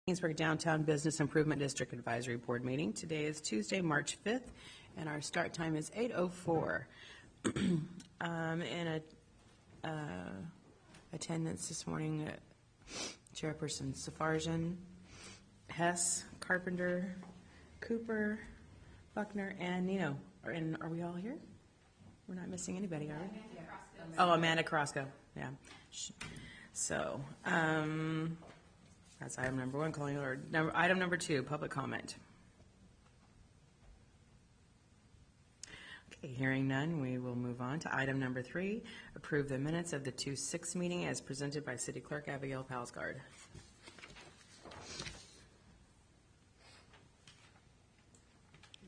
Kingsburg Downtown Business Improvement District Advisory Board meeting. Today is Tuesday, March 5th, and our start time is 8:04. Attendance this morning, Chairperson Safarjan, Hess, Carpenter, Cooper, Buckner, and Nino. Are we all here? We're not missing anybody, are we? Oh, Amanda Carrasco, yeah. So, that's item number one, calling order. Item number two, public comment. Okay, hearing none, we will move on to item number three, approve the minutes of the 2/6 meeting as presented by City Clerk Abigail Palsgard.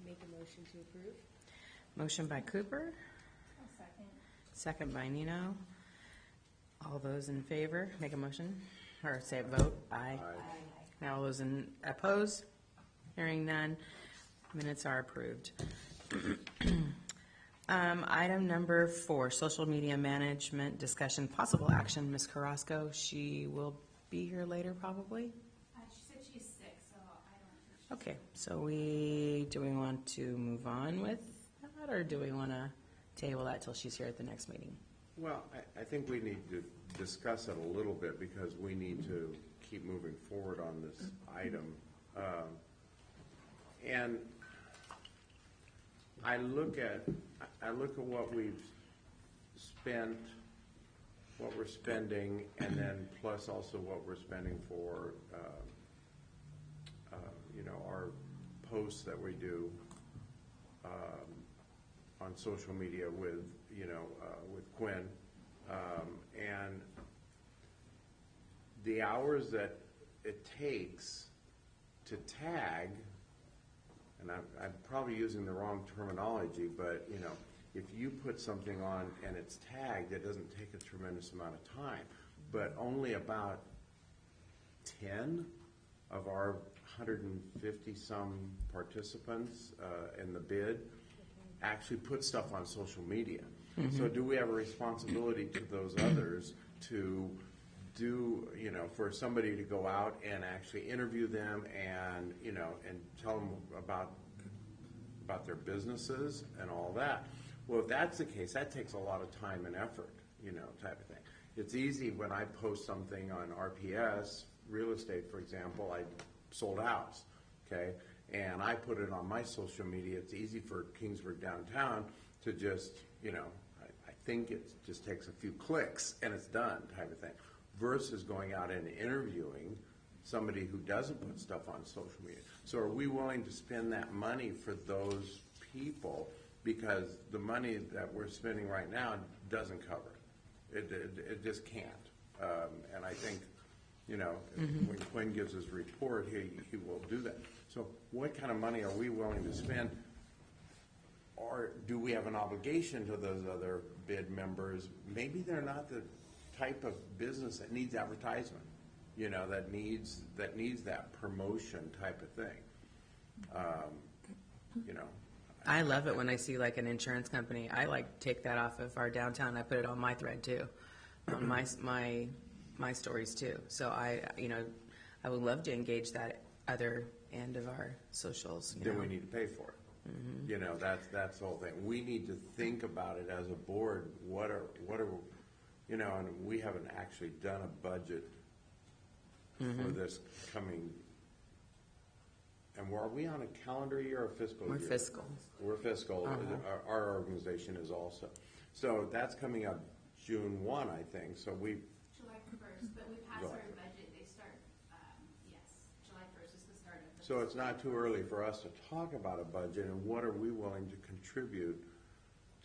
Make a motion to approve. Motion by Cooper. I'll second. Second by Nino. All those in favor, make a motion, or say a vote. Aye. Now all those in oppose, hearing none, minutes are approved. Item number four, social media management discussion, possible action. Ms. Carrasco, she will be here later probably? She said she's sick, so I don't know. Okay, so do we want to move on with that, or do we want to table that till she's here at the next meeting? Well, I think we need to discuss it a little bit because we need to keep moving forward on this item. And I look at what we've spent, what we're spending, and then plus also what we're spending for, our posts that we do on social media with Quinn, and the hours that it takes to tag, and I'm probably using the wrong terminology, but if you put something on and it's tagged, it doesn't take a tremendous amount of time, but only about 10 of our 150 some participants in the bid actually put stuff on social media. Mm-hmm. So do we have a responsibility to those others to do, for somebody to go out and actually interview them and, and tell them about their businesses and all that? Well, if that's the case, that takes a lot of time and effort, type of thing. It's easy when I post something on RPS, real estate, for example, I sold a house, okay? And I put it on my social media. It's easy for Kingsburg Downtown to just, I think it just takes a few clicks and it's done type of thing, versus going out and interviewing somebody who doesn't put stuff on social media. So are we willing to spend that money for those people? Because the money that we're spending right now doesn't cover it. It just can't. And I think, when Quinn gives his report, he will do that. So what kind of money are we willing to spend? Or do we have an obligation to those other bid members? Maybe they're not the type of business that needs advertisement, that needs that promotion type of thing. I love it when I see like an insurance company. I take that off of our downtown. I put it on my thread too, on my stories too. So I would love to engage that other end of our socials. Then we need to pay for it. Mm-hmm. That's the whole thing. We need to think about it as a board. What are and we haven't actually done a budget for this coming. And are we on a calendar year or fiscal year? We're fiscal. We're fiscal. Uh-huh. Our organization is also. So that's coming up June 1, I think. So July 1st, but we pass our budget. They start, July 1st is the start of the. So it's not too early for us to talk about a budget, and what are we willing to contribute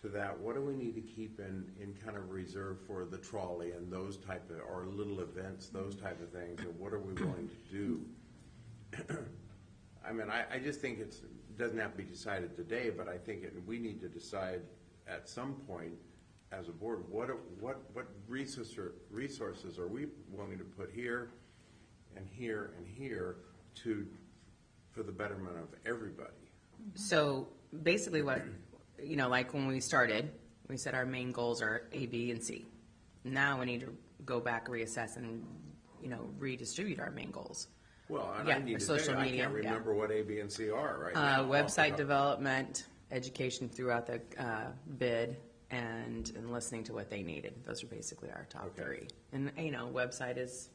to that? What do we need to keep in kind of reserve for the trolley and those type of, or little events, those type of things, and what are we willing to do? I mean, I just think it doesn't have to be decided today, but I think we need to decide at some point as a board, what resources are we willing to put here and here and here for the betterment of everybody? So basically what, like when we started, we said our main goals are A, B, and C. Now we need to go back, reassess, and, redistribute our main goals. Well, and Yeah, I need or to tell social you, I media, can't yeah. remember what A, B, and C are right now. Website development, education throughout the bid, and listening to what they needed. Those are basically our top Okay. three. And, website is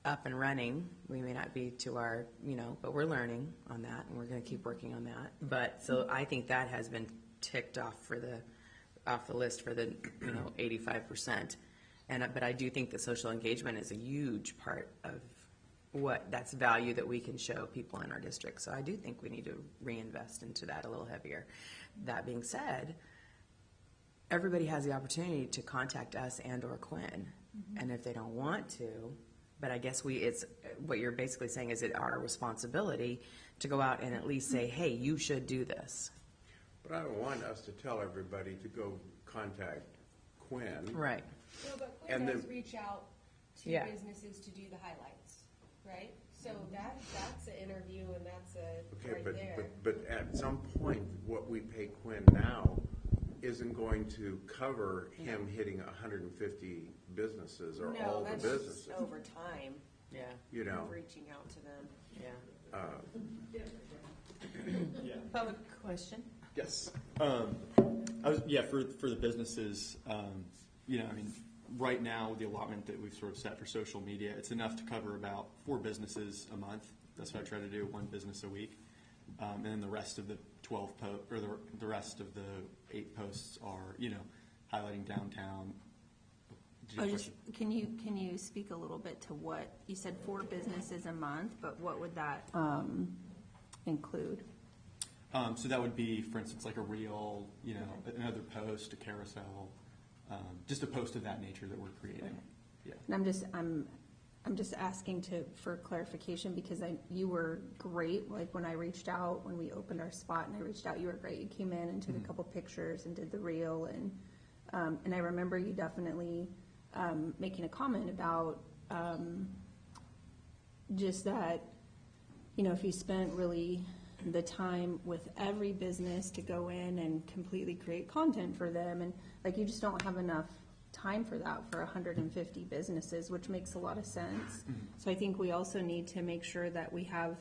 up and running. We may not be to our, but we're learning on that, and we're going to keep working on that. But, so I think that has been ticked off off the list for the, 85%. But I do think that social engagement is a huge part of that's value that we can show people in our district. So I do think we need to reinvest into that a little heavier. That being said, everybody has the opportunity to contact us and or Quinn. And if they don't want to, but I guess it's what you're basically saying is it our responsibility to go out and at least say, hey, you should do this. But I don't want us to tell everybody to go contact Quinn. Right. No, but And Quinn does then- reach out to Yeah. businesses to do the highlights, right? So that's an interview and that's Okay, right there. but at some point, what we pay Quinn now isn't going to cover him hitting 150 businesses or No, all the that's businesses. Over time, Yeah. You know, reaching out to them. Yeah. Yeah. Public question? Yes. For the businesses, right now, the allotment that we've sort of set for social media, it's enough to cover about 4 businesses a month. That's what I try to do, 1 business a week. And then the rest of the 12 the rest of the 8 posts are, highlighting downtown. Did you have a question? Can you speak a little bit to what, you said 4 businesses a month, but what would that include? So that would be, for instance, like a reel, another post, a carousel, just a post of that nature that we're creating. Yeah. And I'm just asking for clarification because you were great. Like when I reached out, when we opened our spot and I reached out, you were great. You came in and took a couple pictures and did the reel, and I remember you definitely making a comment about just that, if you spent really the time with every business to go in and completely create content for them, and like you just don't have enough time for that for 150 businesses, which makes a lot of sense. So I think we also need to make sure that we have,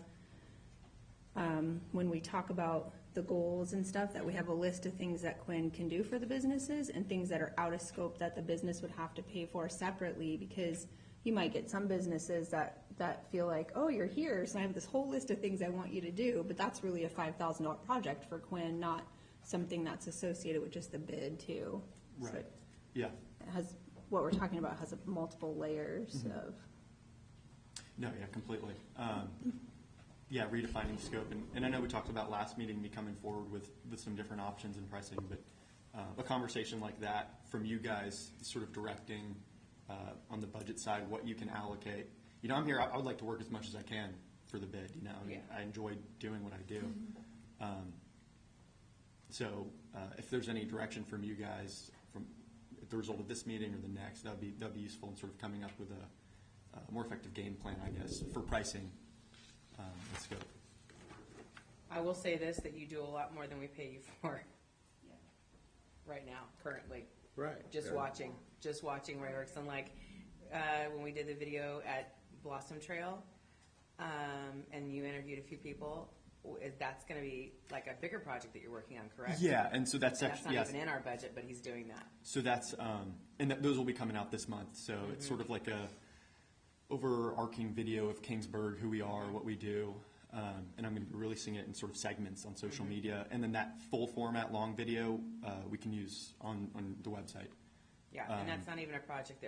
when we talk about the goals and stuff, that we have a list of things that Quinn can do for the businesses and things that are out of scope that the business would have to pay for separately, because you might get some businesses that feel like, oh, you're here, so I have this whole list of things I want you to do, but that's really a $5,000 project for Quinn, not something that's associated with just the bid too. So Right. it Yeah. has, what we're talking about has multiple layers of. No, yeah, completely. Yeah, redefining scope, and I know we talked about last meeting me coming forward with some different options and pricing, but a conversation like that from you guys, sort of directing on the budget side what you can allocate. I'm here. I would like to work as much as I can for the bid. Yeah. I enjoy doing what I do. So if there's any direction from you guys from the result of this meeting or the next, that'd be useful in sort of coming up with a more effective game plan, I guess, for pricing and scope. I will say this, that you do a lot more than we pay you for right now, currently. right. Just yeah. watching Ray Works. And like when we did the video at Blossom Trail, and you interviewed a few people, that's going to be like a bigger project that you're working on, correct? Yeah, and so that's That's actually not yes. even in our budget, but he's doing that. So that's those will be coming out this month. So it's sort of like a overarching video of Kingsburg, who we are, what we do, and I'm going to be releasing it in sort of segments on social media, and then that full format long video we can use on the website. Yeah, and that's not even a project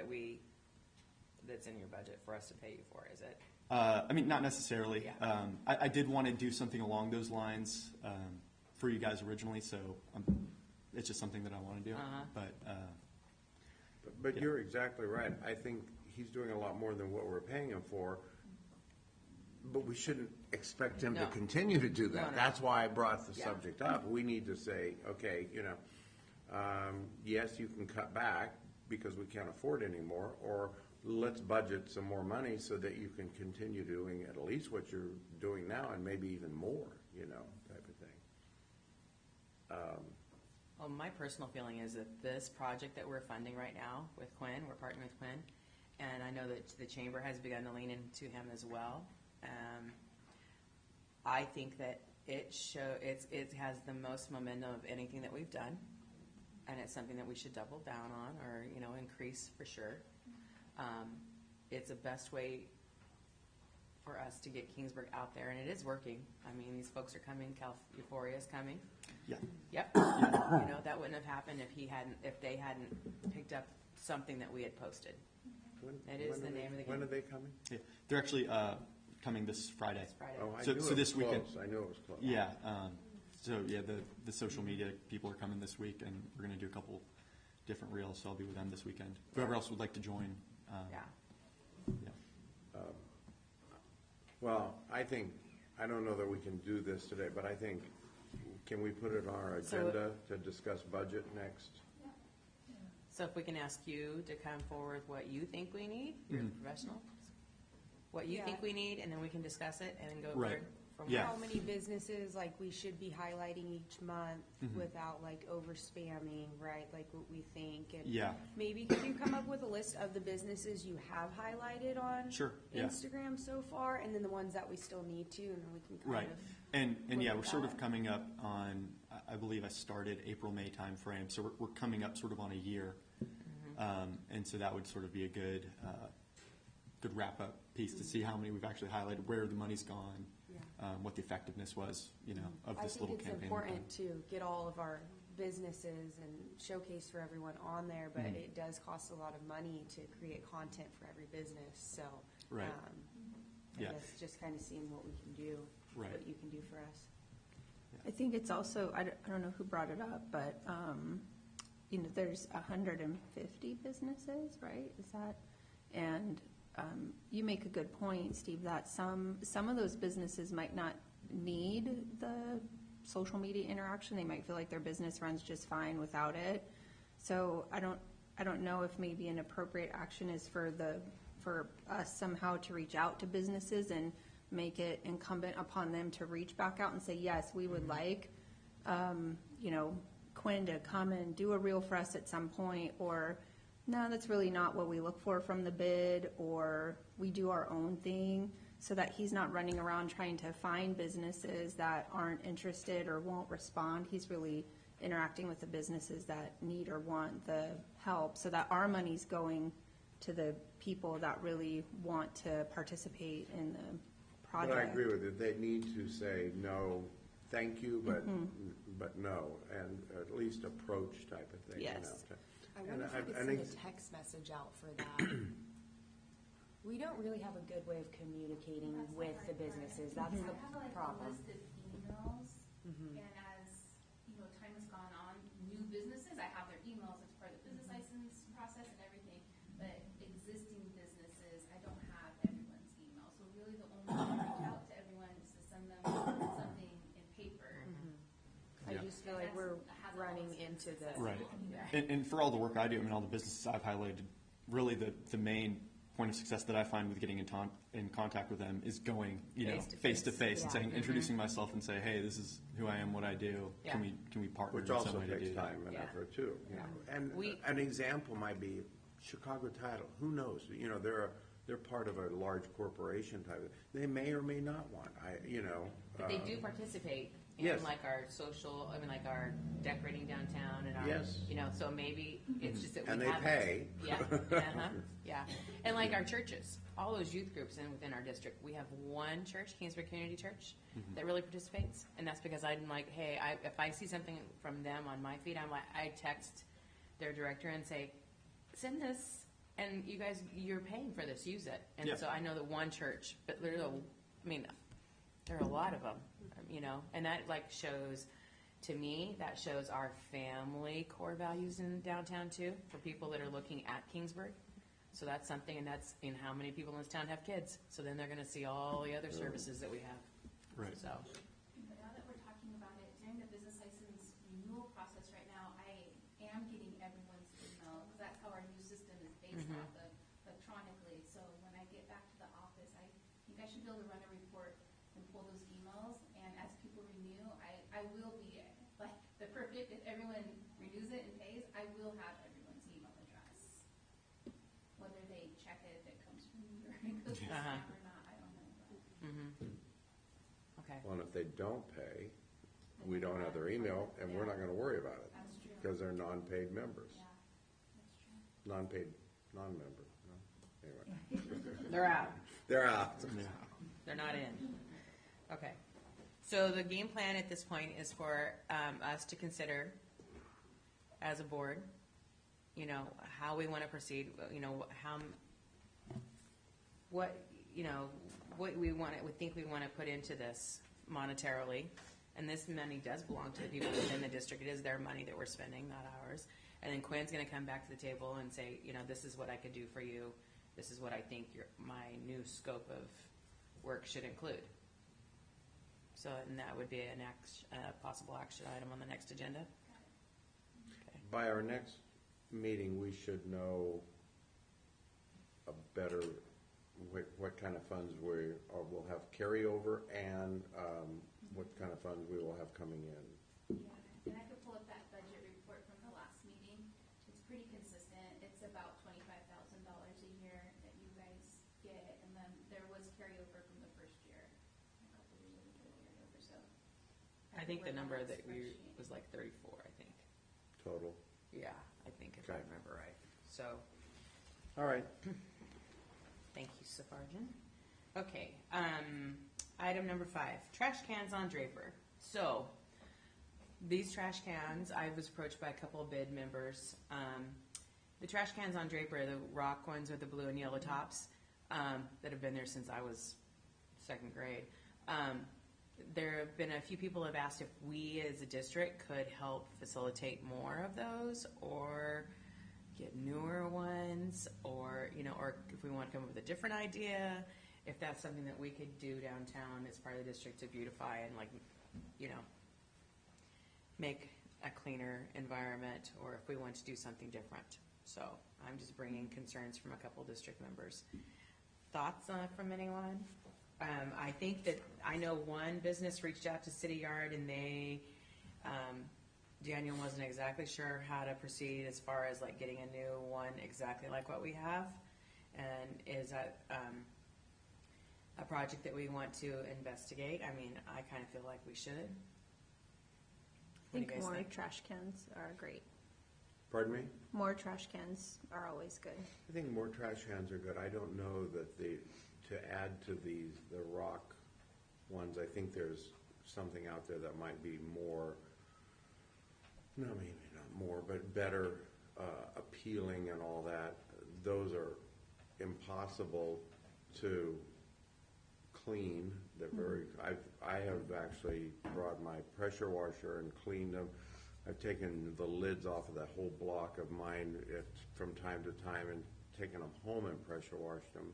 that's in your budget for us to pay you for, is it? Not necessarily. Yeah. I did want to do something along those lines for you guys originally, so it's just something that I want to do. But you're exactly right. I think he's doing a lot more than what we're paying him for, but we shouldn't expect him to No. continue to do that. No. That's why I brought the Yeah. subject up. We need to say, okay, yes, you can cut back because we can't afford anymore, or let's budget some more money so that you can continue doing at least what you're doing now and maybe even more, type of thing. Well, my personal feeling is that this project that we're funding right now with Quinn, we're partnering with Quinn, and I know that the chamber has begun to lean into him as well. I think that it has the most momentum of anything that we've done, and it's something that we should double down on, or increase for sure. It's the best way for us to get Kingsburg out there, and it is working. I mean, these folks are coming. Euphoria is coming. Yeah. Yep. That wouldn't have happened if they hadn't picked up something that we had posted. That is the name of the game. When are they coming? Yeah. They're actually coming this Friday. This Friday. Oh, I So- knew so it was this weekend- close. I knew it was close. Yeah. The social media people are coming this week, and we're going to do a couple different reels, so I'll be with them this weekend. Whoever else would like to join. Yeah. Yeah. Well, I don't know that we can do this today, but I think, can we put it on our So- agenda to discuss budget next? So if we can ask you to come forward what you think we need, you're the professional, what you Yeah. think we need, and then we can discuss it and then go Right. forward from Yeah. How many businesses, like, we should be highlighting each month without, like, over spamming, right? Like, what we think. And Yeah. maybe could you come up with a list of the businesses you have highlighted on Sure, yeah. Instagram so far, and then the ones that we still need to, and then we can kind Right. of. And yeah, look we're at sort of that. coming up on, I believe I started April, May timeframe, so we're coming up sort of on a year. And so that would sort of be a good wrap-up piece to see how many we've actually highlighted, where the money's gone, what the effectiveness was, of this little campaign. I think it's important to get all of our businesses and showcase for everyone on there, but Mm-hmm. it does cost a lot of money to create content for every business, so. Right. I Yeah. guess just kind of seeing what we can do, Right. what you can do for us. I think it's also, I don't know who brought it up, but, there's 150 businesses, right? Is that, and you make a good point, Steve, that some of those businesses might not need the social media interaction. They might feel like their business runs just fine without it. So I don't know if maybe an appropriate action is for us somehow to reach out to businesses and make it incumbent upon them to reach back out and say, yes, we would like, Quinn to come and do a reel for us at some point, or no, that's really not what we look for from the bid, or we do our own thing, so that he's not running around trying to find businesses that aren't interested or won't respond. He's really interacting with the businesses that need or want the help, so that our money's going to the people that really want to participate in the project. But I agree with you. They need to say no, thank you, but no, and at least approach type of thing. Yes. I And wonder if we could and send a ex- text message out for that. We don't really have a good way of communicating with the businesses, that's I the have like a problem. list of emails, and as, time has gone on, new businesses, I have their emails, it's part of the business license process and everything, but existing businesses, I don't have everyone's email, so really the only way to reach out to everyone is to send them something in paper. I Yeah. just feel like we're running into the. Right. And for all the work I do, all the businesses I've highlighted, really the main point of success that I find with getting in contact with them is going, face to face and Yeah. saying, introducing myself and say, hey, this is who I am, what I do. Yeah. Can we partner Which in also some way to takes do that? time and Yeah. effort too. And We- an example might be Chicago Title. Who knows? They're part of a large corporation type of, they may or may not want, But they do participate in Yes. like our social, like our decorating downtown and our, Yes. So maybe it's just that we And they haven't. pay. Yeah, uh-huh, yeah. And like our churches, all those youth groups within our district, we have one church, Kingsburg Community Church, that really participates. And that's because I'm like, hey, if I see something from them on my feed, I text their director and say, send this, and you guys, you're paying for this, use it. And Yeah. so I know that one church, but literally, there are a lot of them, and that shows, to me, that shows our family core values in downtown too, for people that are looking at Kingsburg. So that's something, and that's in how many people in this town have kids. So then they're gonna see all the other services that we have. Right. So, But now that we're talking about it, during the business license renewal process right now, I am getting everyone's email, because that's how our new system is based off of electronically. So when I get back to the office, I think I should be able to run a report and pull those emails, and as people renew, I will be, like, the perfect, if everyone renews it and pays, I will have everyone's email address. Whether they check it it goes to Uh-huh. spam or not, I don't know. But Okay. Well, and if they don't pay, we don't have their email, and we're not gonna worry about it, That's true. because they're non-paid members. Yeah, that's true. Non-paid, non-member, no? Anyway, They're out. they're out. They're not in. Okay. So the game plan at this point is for us to consider as a board, you know, how we want to proceed, you know, what we think we want to put into this monetarily. And this money does belong to the people within the district. It is their money that we're spending, not ours. And then Quinn's going to come back to the table and say, you know, this is what I could do for you. This is what I think my new scope of work should include. So, and that would be a possible action item on the next agenda. Okay. By our next meeting, we should know a better, what kind of funds we'll have carryover and what kind of funds we will have coming in. Yeah, and I could pull up that budget report from the last meeting. It's pretty consistent. It's about $25,000 a year that you guys get, and then there was carryover from the first year. A couple years ago, we did carryover, so. I think the could number work on that we spreadsheet. was like 34, I think. Total. Yeah, I think if I Okay. remember right. So, All right. thank you, Safarjan. Okay, item number 5, trash cans on Draper. So, these trash cans, I was approached by a couple of bid members. The trash cans on Draper, the rock ones with the blue and yellow tops, that have been there since I was second grade. There have been a few people have asked if we as a district could help facilitate more of those or get newer ones, or, you know, or if we want to come up with a different idea, if that's something that we could do downtown as part of the district to beautify and, like, you know, make a cleaner environment, or if we want to do something different. So I'm just bringing concerns from a couple district members. Thoughts from anyone? I think that, I know one business reached out to City Yard and they, Daniel wasn't exactly sure how to proceed as far as like getting a new one exactly like what we have. And is that a project that we want to investigate? I mean, I kind of feel like we should. I What do you think guys more think? trash cans are great. Pardon me? More trash cans are always good. I think more trash cans are good. I don't know that to add to the rock ones, I think there's something out there that might be more, no, maybe not more, but better appealing and all that. Those are impossible to clean. They're very, I have actually brought my pressure washer and cleaned them. I've taken the lids off of that whole block of mine from time to time and taken them home and pressure washed them.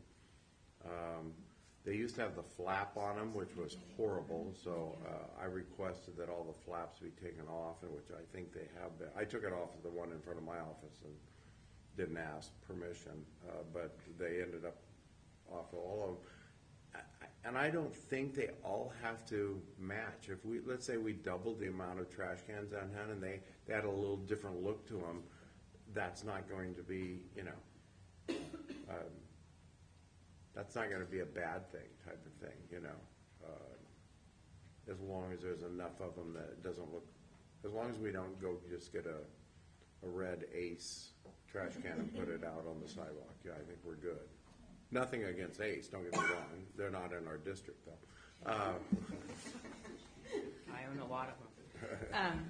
They used to have the flap on them, which was horrible, so I requested that all the flaps be taken off, and which I think they have been. I took it off of the one in front of my office and didn't ask permission, but they ended up off of all of them. And I don't think they all have to match. If we, let's say we doubled the amount of trash cans downtown and they had a little different look to them, that's not going to be, you know, that's not going to be a bad thing type of thing, you know. As long as there's enough of them that it doesn't look, as long as we don't go just get a red Ace trash can and put it out on the sidewalk, yeah, I think we're good. Nothing against Ace, don't get me wrong. They're not in our district, though. I own a lot of them.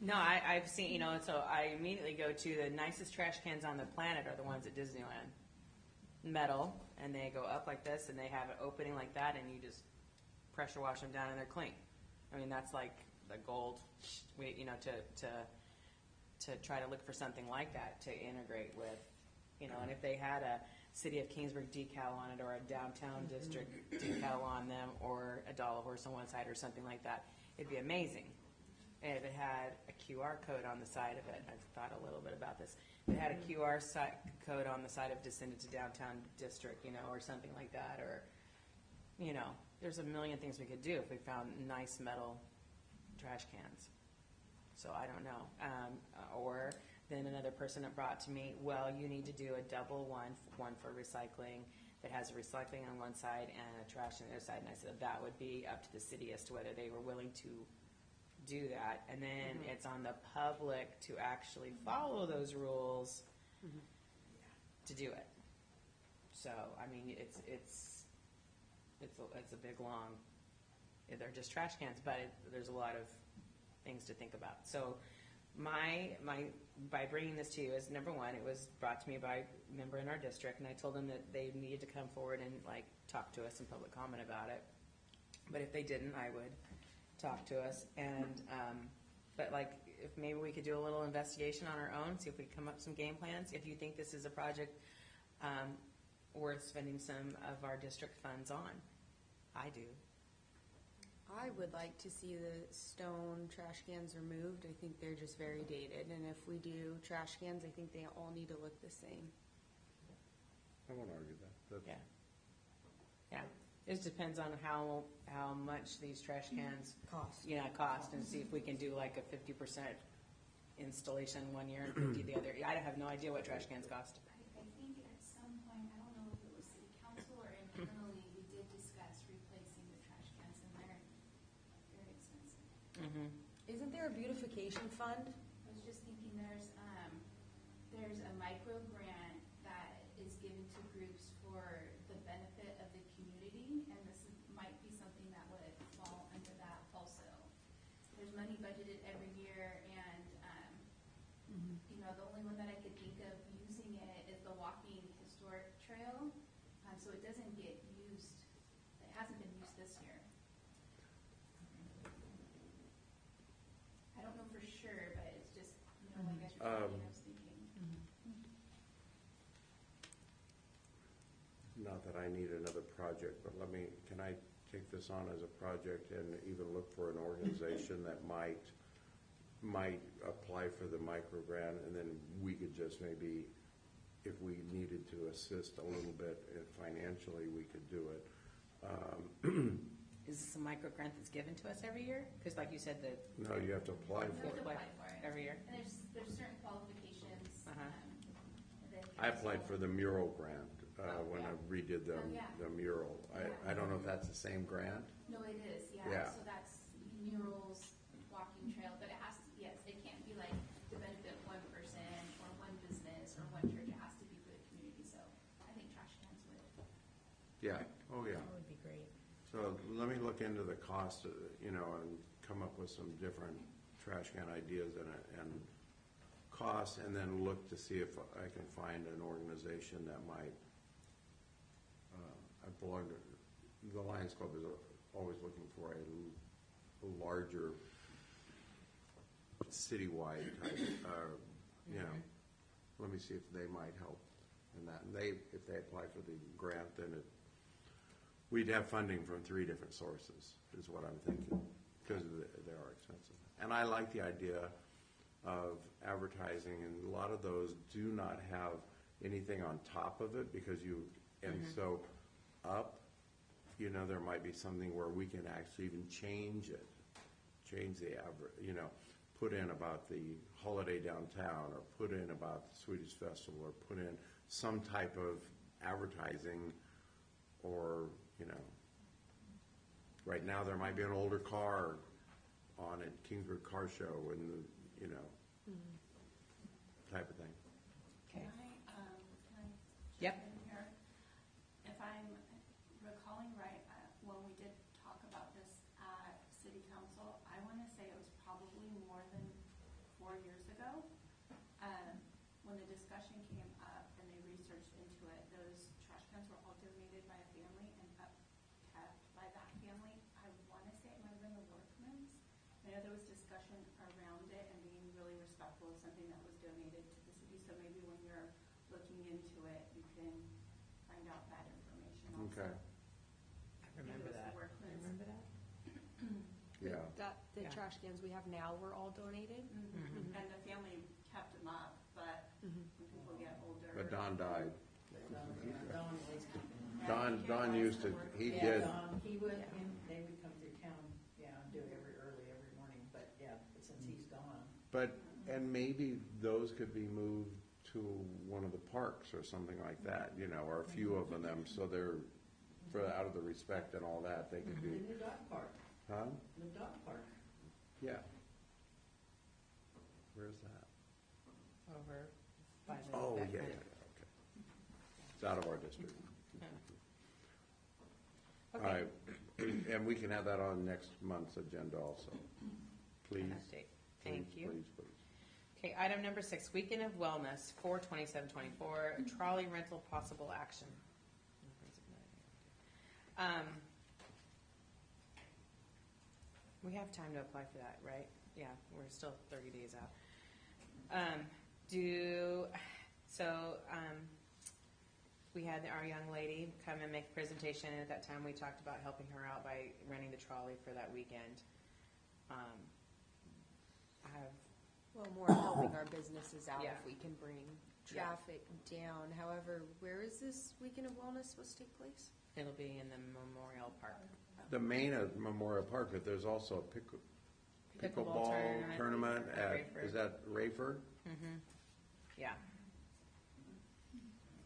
No, I've seen, you know, so I immediately go to the nicest trash cans on the planet are the ones at Disneyland. Metal, and they go up like this, and they have an opening like that, and you just pressure wash them down, and they're clean. I mean, that's like the gold, you know, to try to look for something like that to integrate with, you know, and if they had a City of Kingsburg decal on it, or a downtown district decal on them, or a dollar horse on one side, or something like that, it'd be amazing. And if it had a QR code on the side of it, I've thought a little bit about this. If it had a QR code on the side of descended to downtown district, you know, or something like that, or, you know, there's a million things we could do if we found nice metal trash cans. So I don't know. Or then another person that brought to me, well, you need to do a double one for recycling that has a recycling on one side and a trash on the other side. And I said that would be up to the city as to whether they were willing to do that. And then it's on the public to actually follow those rules to do it. So, I mean, it's a big, long, they're just trash cans, but there's a lot of things to think about. So by bringing this to you is, number one, it was brought to me by a member in our district, and I told them that they needed to come forward and like talk to us in public comment about it. But if they didn't, I would talk to us. And but like, if maybe we could do a little investigation on our own, see if we could come up with some game plans. If you think this is a project worth spending some of our district funds on, I do. I would like to see the stone trash cans removed. I think they're just very dated, and if we do trash cans, I think they all need to look the same. I won't argue that. That's- Yeah. It just depends on how much these trash cans Cost. cost, and see if we can do like a 50% installation one year and 50 the other. I have no idea what trash cans cost. I think at some point, I don't know if it was city council or internally, we did discuss replacing the trash cans, and they're very expensive. Isn't there a beautification fund? I was just thinking there's a micro grant that is given to groups for the benefit of the community, and might be something that would fall under that also. There's money budgeted every year, and, the only one that I could think of using it is the Walking Historic Trail, so it doesn't get used, it hasn't been used this year. I don't know for sure, but it's just, I guess you're talking, I was thinking. Not that I need another project, but can I take this on as a project and even look for an organization that might apply for the micro grant, and then we could just maybe, if we needed to assist a little bit financially, we could do it. Is this a micro grant that's given to us every year? Because like you said, No, you have to apply You for have to it. apply for it. Every year? And there's certain qualifications. That I applied for the mural grant when I yeah. redid Oh, yeah. the mural. Yeah. I don't know if that's the same grant. No, it is, Yeah. yeah. So that's murals, walking trail, but it has to, yes, it can't be like to benefit one person or one business or one church. It has to be for the community. So I think trash cans would. Yeah, oh, yeah. That would be great. So let me look into the cost, and come up with some different trash can ideas and costs, and then look to see if I can find an organization that might, I belong to, the Lions Club is always looking for a larger citywide type, let me see if they might help in that. And if they apply for the grant, then we'd have funding from 3 different sources, is what I'm thinking, because they are expensive. And I like the idea of advertising, and a lot of those do not have anything on top of it, because so up, there might be something where we can actually even change the average, put in about the holiday downtown, or put in about the Swedish Festival, or put in some type of advertising, or, right now there might be an older car on at Kingsburg Car Show, and, type of thing. Okay. Can I Yep. jump in here? If I'm recalling right, when we did talk about this at city council, I want to say it was probably more than 4 years ago, when the discussion came up and they researched into it. Those trash cans were all donated by a family and kept by that family. I want to say it might have been the Workmans. I know there was discussion around it and being really respectful of something that was donated to the city. So maybe when you're looking into it, you can find out that information also. Okay. I remember It was the that. Workmans. Remember that? Yeah. The Yeah. trash cans we have now were all donated? And the family kept them up, but when people get older. But Don died. Don was keeping Don used to, he Yeah, did, Don, he would, they would come through town, do it early every morning, but since he's gone. and maybe those could be moved to to one of the parks or something like that, or a few of them, so they're, out of the respect and all that, they could be, In the dog park, huh? the dog park. Yeah. Where's that? Over by the. Oh, that yeah, kind yeah, of- okay. It's out of our district. yeah. All Okay. right, and we can have that on next month's agenda also. Please. An update. Thank Please, you. Please, please. Okay, item number 6, Weekend of Wellness, 4/27/24, trolley rental possible action. We have time to apply for that, right? Yeah, we're still 30 days out. We had our young lady come and make a presentation, and at that time, we talked about helping her out by renting the trolley for that weekend. I have Well, more helping our businesses out Yeah. if we can bring Yeah. traffic down. However, where is this weekend of wellness supposed to take place? It'll be in the Memorial Park. The main of Memorial Park, but there's also a Pickleball pickleball tournament at, Rayford. is that Rayford? Yeah,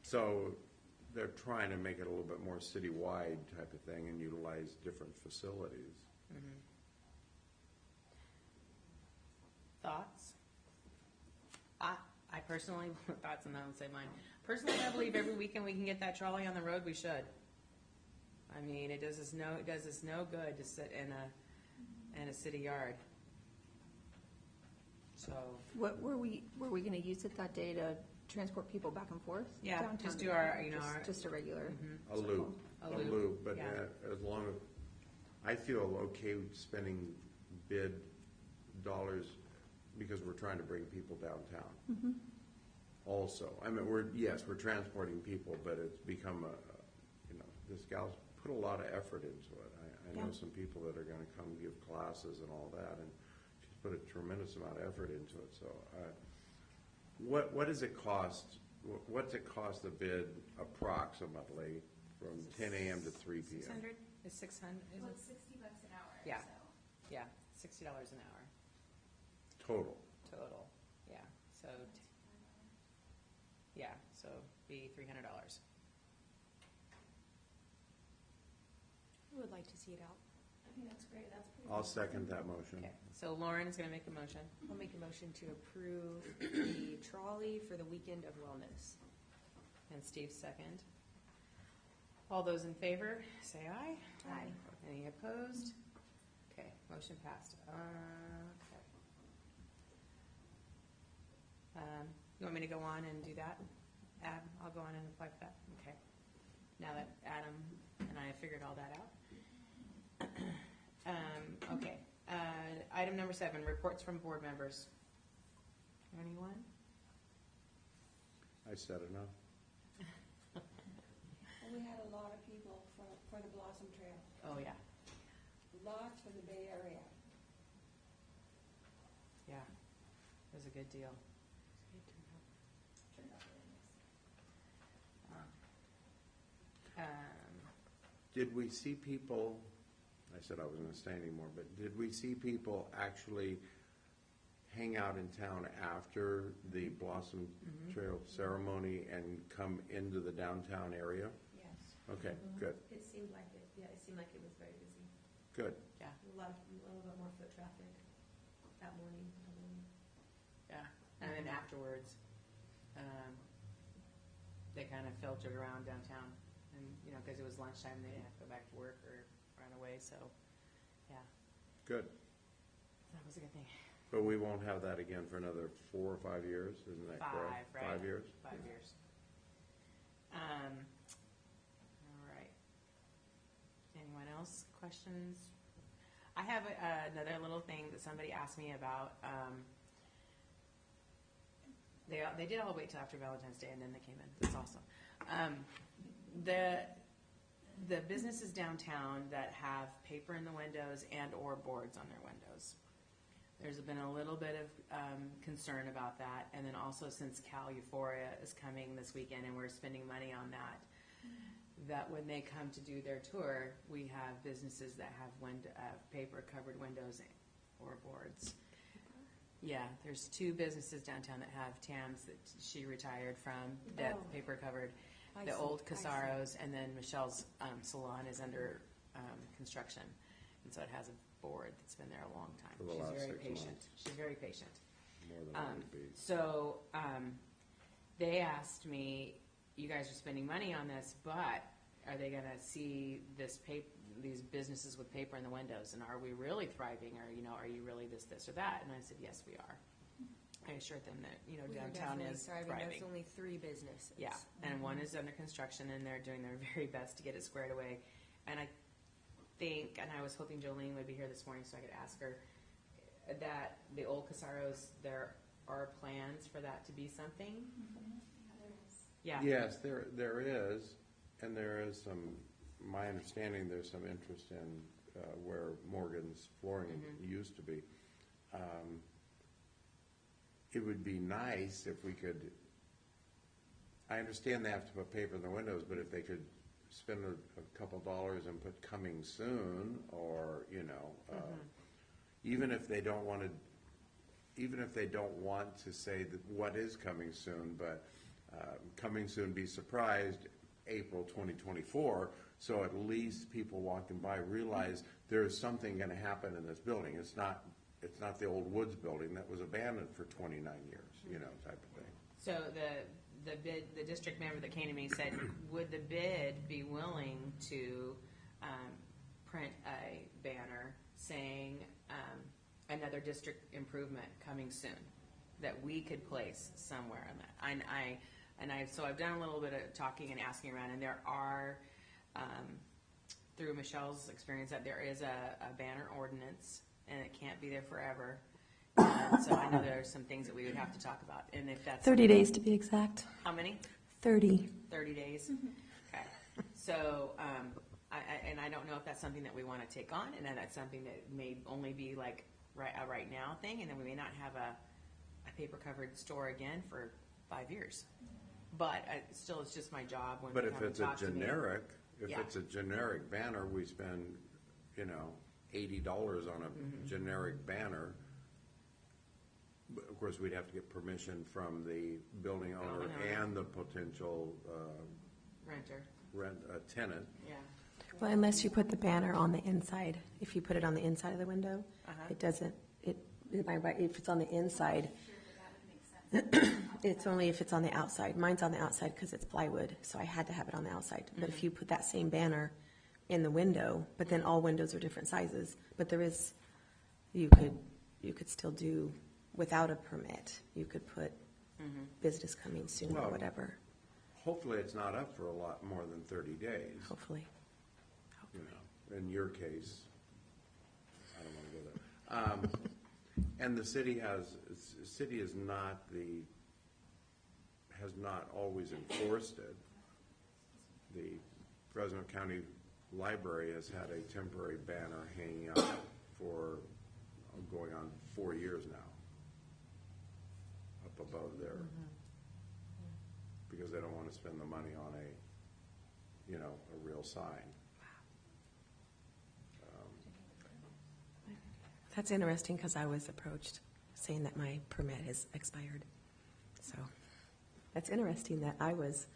So they're trying to make it a little bit more citywide type of thing and utilize different facilities. thoughts? I personally, thoughts and I would say mine. Personally, I believe every weekend we can get that trolley on the road, we should. I mean, it does us no good to sit in a city yard. So, What were we gonna use it that day to transport people back and forth? Yeah, downtown? just do our, Just a regular. A loop. A loop, But yeah. as long as, I feel okay with spending bid dollars because we're trying to bring people downtown. Also, I mean, we're transporting people, but it's become this gal's put a lot of effort into it. I know Yeah. some people that are gonna come give classes and all that, and she's put a tremendous amount of effort into it, so, what does it cost? What's it cost a bid approximately from 10 a.m. to 3 p.m.? 600? Is 600? Well, it's $60 an hour, Yeah. so. Yeah, $60 an hour Total. total. Yeah, so, so be $300. I would like to see it out. I think that's great, that's pretty. I'll second that motion. Okay, so Lauren is gonna make a motion. I'll make a motion to approve the trolley for the weekend of wellness. And Steve second. All those in favor, say aye. Aye. Any opposed? Okay, motion passed. Okay. You want me to go on and do that? I'll go on and apply for that, okay. Now that Adam and I have figured all that out. Okay, item number 7, reports from board members. Anyone? I said enough. And we had a lot of people for the Blossom Trail, Oh, yeah, lots from the Bay Area. yeah, it was a good deal. Turned out really nice. Did we see people, I said I wasn't gonna say anymore, but did we see people actually hang out in town after the Blossom Trail ceremony and come into the downtown area? Yes. Okay, good, It seemed like it, yeah, it seemed like it was very busy. good. Yeah, A little bit more foot traffic that morning. yeah, and then afterwards, they kind of filtered around downtown, and, because it was lunchtime, they didn't have to go back to work or run away, so, yeah, Good. that was a good thing. But we won't have that again for another 4 or 5 years, isn't that 5, correct? right? 5 years? 5 years. All right. Anyone else? Questions? I have another little thing that somebody asked me about. They did all wait till after Valentine's Day and then they came in. That's awesome. The businesses downtown that have paper in the windows and or boards on their windows. There's been a little bit of concern about that, and then also since Cal Euphoria is coming this weekend and we're spending money on that, that when they come to do their tour, we have businesses that have paper covered windows or boards. Yeah, there's 2 businesses downtown that have TAMs that she retired from, that Oh. paper covered. I The see, old I see. Casaros, and then Michelle's salon is under construction. And so it has a board that's been there a long time. For the She's last very 6 patient. months. She's very patient. More than I would be. So, they asked me, you guys are spending money on this, but are they gonna see this these businesses with paper in the windows, and are we really thriving, or, are you really this, or that? And I said, yes, we are. I assured them that, We are downtown definitely is thriving. thriving. That's only 3 businesses. Yeah, and one is under construction, and they're doing their very best to get it squared away. And I think, and I was hoping Jolene would be here this morning so I could ask her, that the old Casaros, there are plans for that to be something? Yeah, there is. Yeah. Yes, there is, and there is some, my understanding, there's some interest in where Morgan's Flooring used to be. It would be nice if we could, I understand they have to put paper in the windows, but if they could spend a couple dollars and put coming soon, or, even if they don't want to say that what is coming soon, but coming soon, be surprised, April 2024, so at least people walking by realize there's something gonna happen in this building. It's not the old Woods building that was abandoned for 29 years, type of thing. So the district member that came to me said, would the bid be willing to print a banner saying another district improvement coming soon, that we could place somewhere on that? So I've done a little bit of talking and asking around, and there are, through Michelle's experience, that there is a banner ordinance, and it can't be there forever. And so I know there are some things that we would have to talk about, and if that's 30 days to be exact. how many? 30. 30 days? Okay. So, I don't know if that's something that we want to take on, and then that's something that may only be like a right now thing, and then we may not have a paper-covered store again for 5 years. But still, it's just my job when But they if come and it's a talk to me. generic, Yeah. it's a generic banner, we spend, $80 on a generic banner. But of course, we'd have to get permission from the building owner and the potential Renter, tenant. yeah. Well, unless you put the banner on the inside. If you put it on the inside of the window, Uh-huh. it doesn't, am I right? If it's on the inside, Sure, but that would make sense. it's only if it's on the outside. Mine's on the outside because it's plywood, so I had to have it on the outside. But if you put that same banner in the window, but then all windows are different sizes, but there is, you could still do, without a permit, you could put business coming soon or Well, whatever, Hopefully, it's not up for a lot more than 30 days. hopefully. In your case, I don't want to go there. And the city has not always enforced it. The Fresno County Library has had a temporary banner hanging up for going on 4 years now, up above there, because they don't want to spend the money on a real sign. That's interesting because I was approached saying that my permit has expired. So that's interesting that I was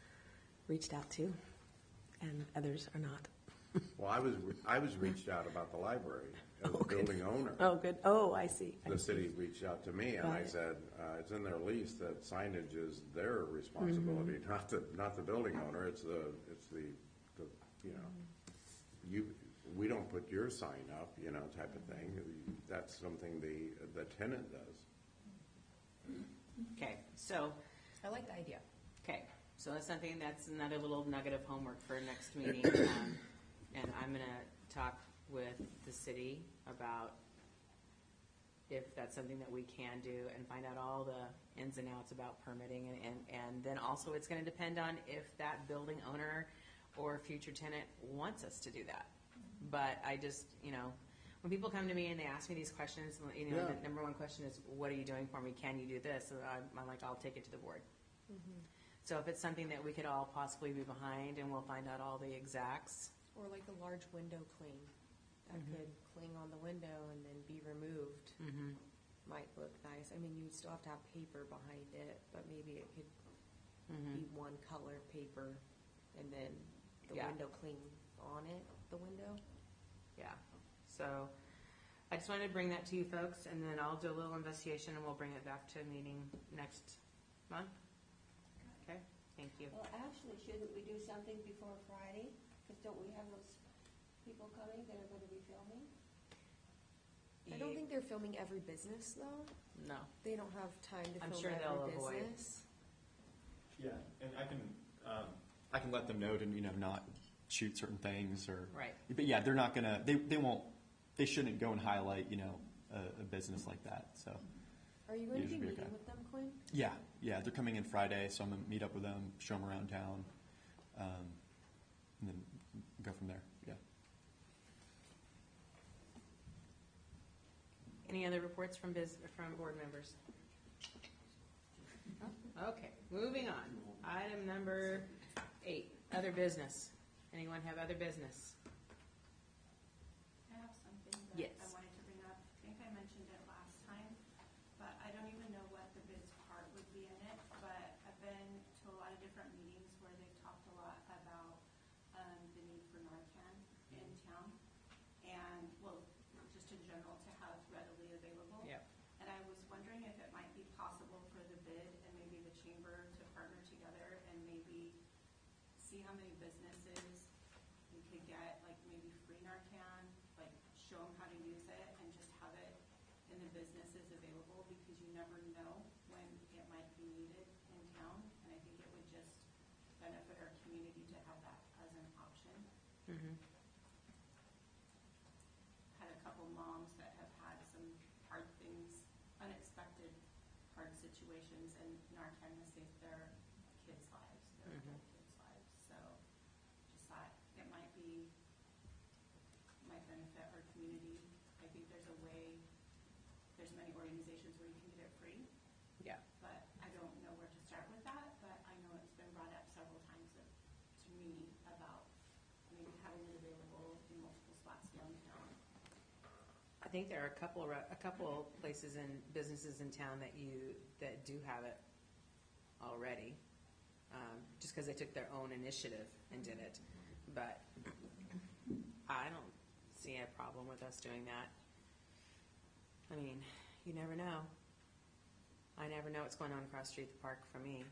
reached out to and others are not. Well, I was reached out about the library as Oh, a good. building owner. Oh, good. Oh, I see. The city reached out to me, and Got I it. said, it's in their lease that signage is their responsibility, Mm-hmm. not the building owner. It's the we don't put your sign up, type of thing. That's something the tenant does. Okay, so, I like the idea. okay, so that's another little nugget of homework for next meeting. And I'm gonna talk with the city about if that's something that we can do and find out all the ins and outs about permitting. And then also it's gonna depend on if that building owner or future tenant wants us to do that. But I just, when people come to me and they ask me these questions, Yeah. the number one question is, what are you doing for me? Can you do this? And I'm like, I'll take it to the board. So if it's something that we could all possibly be behind, and we'll find out all the exacts. Or like a large window cling that could cling on the window and then be removed. might look nice. I mean, you'd still have to have paper behind it, but maybe it could Mm-hmm. be one color paper and then the Yeah. window clean on it, the window. Yeah, so I just wanted to bring that to you folks, and then I'll do a little investigation, and we'll bring it back to a meeting next month. Okay, thank you. Well, actually, shouldn't we do something before Friday? Because don't we have those people coming that are gonna be filming? I don't think they're filming every business though. No. They don't have time to I'm film sure they'll every avoid. business. Yeah, and I can let them know to, not shoot certain things or. Right. But yeah, they're not gonna, they won't, they shouldn't go and highlight, a business like that, so. Are you going to be Usually meeting okay. with them, Quinn? Yeah, they're coming in Friday, so I'm gonna meet up with them, show them around town, and then go from there, yeah. Any other reports from board members? Okay, moving on. Item number 8, other business. Anyone have other business? I have something that Yes. I wanted to bring up. I think I mentioned it last time, but I don't even know what the bids part would be in it. But I've been to a lot of different meetings where they've talked a lot about the need for Narcan in town, and well, just in general to have readily available. Yep. And I was wondering if it might be possible for the bid and maybe the chamber to partner together and maybe see how many businesses we could get, like maybe free Narcan, like show them how to use it and just have it in the businesses available, because you never know when it might be needed in town. And I think it would just benefit our community to have that as an option. Mm-hmm. Had a couple moms that have had some hard things, unexpected hard situations, and Narcan has saved their kids' lives, their Mhm. adult kids' lives. So just thought it might benefit our community. I think there's a way, there's many organizations where you can get it free, Yeah. but I don't know where to start with that. But I know it's been brought up several times to me about maybe having it available in multiple spots downtown. I think there are a couple places and businesses in town that do have it already, just because they took their own initiative and did it. But I don't see a problem with us doing that. I mean, you never know. I never know what's going on across the street at the park for me,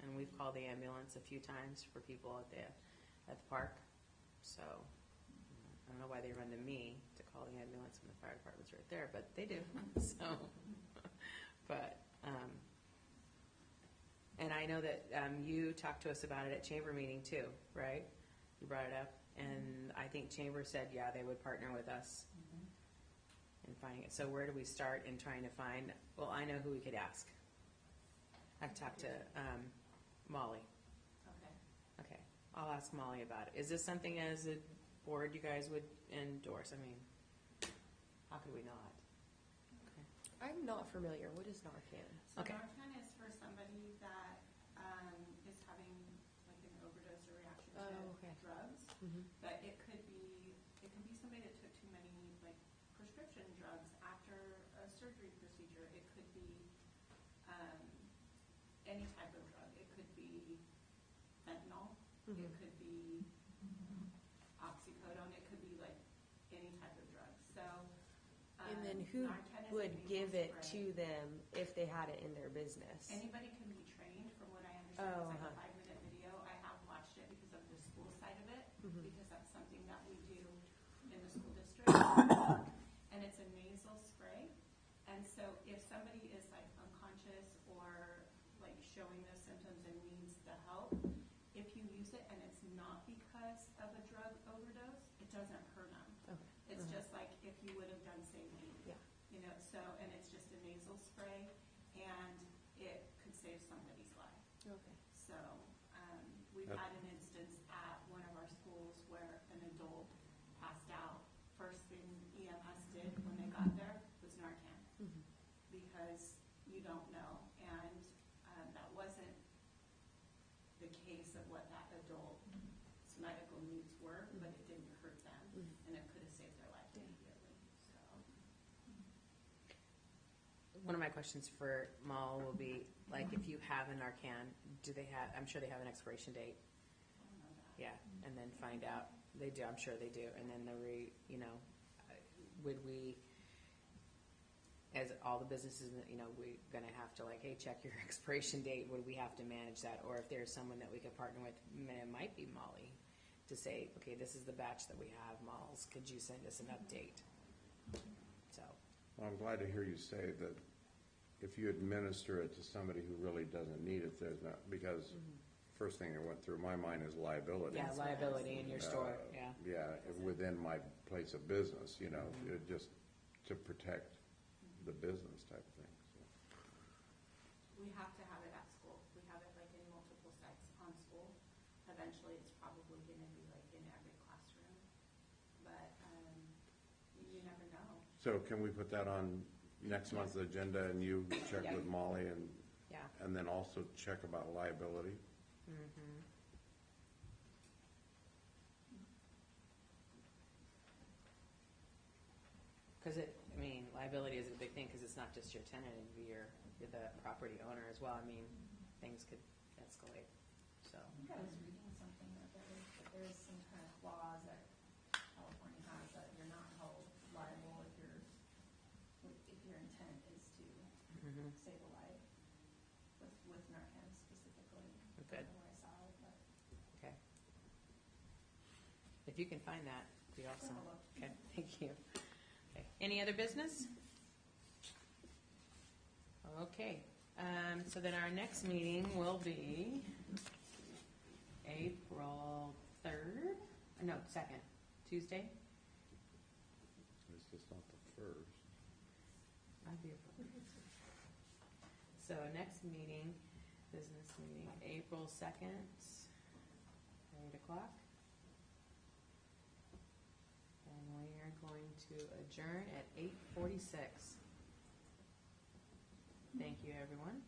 and we've called the ambulance a few times for people at the park. So I don't know why they run to me to call the ambulance when the fire department's right there, but they do. So, but, and I know that you talked to us about it at chamber meeting too, right? You brought it up, and I think chamber said, yeah, they would partner with us in finding it. So where do we start in trying to find? Well, I know who we could ask. I've talked to Molly. Okay. Okay, I'll ask Molly about it. Is this something as a board you guys would endorse? I mean, how could we not? Okay. I'm not familiar. What is Narcan? So Okay. Narcan is for somebody that is having like an overdose or reaction to okay. drugs. Mhm. But it could be somebody that took too many like prescription drugs after a surgery procedure. It could be any type of drug. It could be fentanyl. It Mhm. could be oxycodone. It could be like any type of drug. So And then who Narcan is a would nasal give it spray. to them if they had it in their business? Anybody can be trained, from what I understand. Oh, It's like uh-huh. a 5-minute video. I have watched it because of the school side of it, Mhm. because that's something that we do in the school district. And it's a nasal spray. And so if somebody is like unconscious or like showing those symptoms and needs the help, if you use it and it's not because of a drug overdose, it doesn't hurt them. Okay. It's Uh-huh. just like if you would have done same weed. Yeah. So, and it's just a nasal spray, and it could save somebody's life. Okay. So, we've Yep. had an instance at one of our schools where an adult passed out. First thing EMS did when they got there was Narcan, Mhm. because you don't know, and that wasn't the case of what that adult's medical needs were, but it didn't hurt them, Mhm. and it could have saved their life Yeah. immediately, so. one of my questions for Mall will be, like, if you have a Narcan, do they have, I'm sure they have an expiration date. Yeah, and then find out, they do, I'm sure they do, and then would we, as all the businesses, we're gonna have to like, hey, check your expiration date, would we have to manage that? Or if there's someone that we could partner with, it might be Molly, to say, okay, this is the batch that we have, Malls, could you send us an update? So, Well, I'm glad to hear you say that if you administer it to somebody who really doesn't need it, there's not, because first thing that went through my mind is liability. yeah, liability in your store, yeah. Yeah, within my place of business, it just to protect the business type of thing. So. We have to have it at school. We have it like in multiple sites on school. Eventually, it's probably gonna be like in every classroom, but, you never know. So can we put that on next month's agenda and you check Yeah. with Molly Yeah. and then also check about liability? Mm-hmm. Because liability is a big thing, because it's not just your tenant, it'd be you're the property owner as well. Things could escalate, so. I think I was reading something that there is some kind of clause that California has that you're not held liable if your intent is to save a life, with Narcan specifically. Good. I don't know where I saw it, but. Okay. If you can find that, it'd be awesome. I'll look. Okay, thank you. Okay, any other business? Okay, so then our next meeting will be April 3rd? No, 2nd, Tuesday? It's just not the first. I'd be April. So next meeting, business meeting, April 2nd, 8 o'clock. And we are going to adjourn at 8:46. Thank you, everyone.